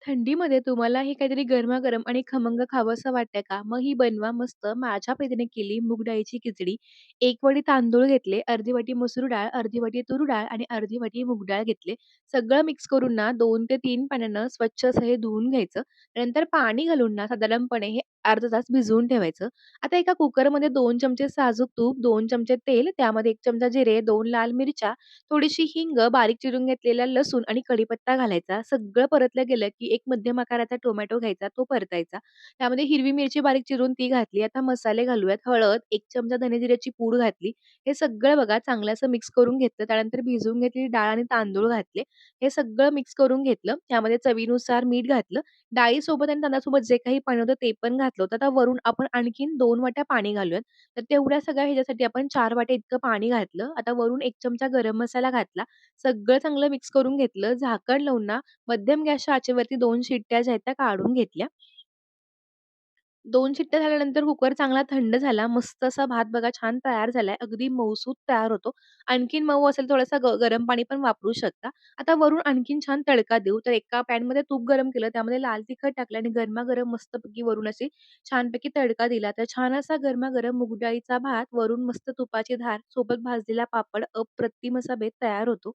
थंडीमध्ये तुम्हालाही काहीतरी गरमागरम आणि खमंग खावंसं वाटतंय का? मग ही बनवा मस्त माझ्या पद्धतीने केली मूग डाळीची खिचडी. 1 वाटी तांदूळ घेतले, अर्धी वाटी मसूर डाळ, अर्धी वाटी तूर डाळ आणि अर्धी वाटी मूग डाळ घेतले. सगळं मिक्स करून ना 2 ते 3 पाण्यानं स्वच्छ असं हे धुवून घ्यायचं. नंतर पाणी घालून ना साधारणपणे हे अर्धा तास भिजवून ठेवायचं. आता एका कुकरमध्ये 2 चमचे साजूक तूप, 2 चमचे तेल, त्यामध्ये 1 चमचा जिरे, 2 लाल मिरच्या, थोडीशी हिंग, बारीक चिरून घेतलेला लसूण आणि कढीपत्ता घालायचा. सगळं परतलं गेलं, की एक मध्यम आकाराचा टोमॅटो घ्यायचा, तो परतायचा. त्यामध्ये हिरवी मिरची बारीक चिरून ती घातली. आता मसाले घालूयात. हळद, 1 चमचा धने जिऱ्याची पूड घातली. हे सगळं बघा चांगलं असं मिक्स करून घेतलं. त्यानंतर भिजवून घेतलेली डाळ आणि तांदूळ घातले. हे सगळं मिक्स करून घेतलं. त्यामध्ये चवीनुसार मीठ घातलं. डाळीसोबत आणि तांदळासोबत जे काही पाणी होतं ते पण घातलं होतं. आता वरून आपण आणखीन 2 वाट्या पाणी घालूयात. तर तेवढ्या सगळ्या ह्याच्यासाठी आपण 4 वाट्या इतकं पाणी घातलं. आता वरून 1 चमचा गरम मसाला घातला. सगळं चांगलं मिक्स करून घेतलं. झाकण लावून ना मध्यम गॅसच्या आचेवरती 2 शिट्ट्या ज्या आहेत त्या काढून घेतल्या. 2 शिट्ट्या झाल्यानंतर कुकर चांगला थंड झाला. मस्त असा भात बघा छान तयार झालाय. अगदी मऊसूत तयार होतो. आणखीन मऊ असेल थोडासा गरम पाणी पण वापरू शकता. आता वरून आणखीन छान तडका देऊ. तर एका पॅनमध्ये तूप गरम केलं. त्यामध्ये लाल तिखट टाकलं आणि गरमागरम मस्तपैकी वरून अशी छानपैकी तडका दिला. तर छान असा गरमागरम मूग डाळीचा भात, वरून मस्त तुपाची धार, सोबत भाजलेला पापड, अप्रतिम असा बेत तयार होतो.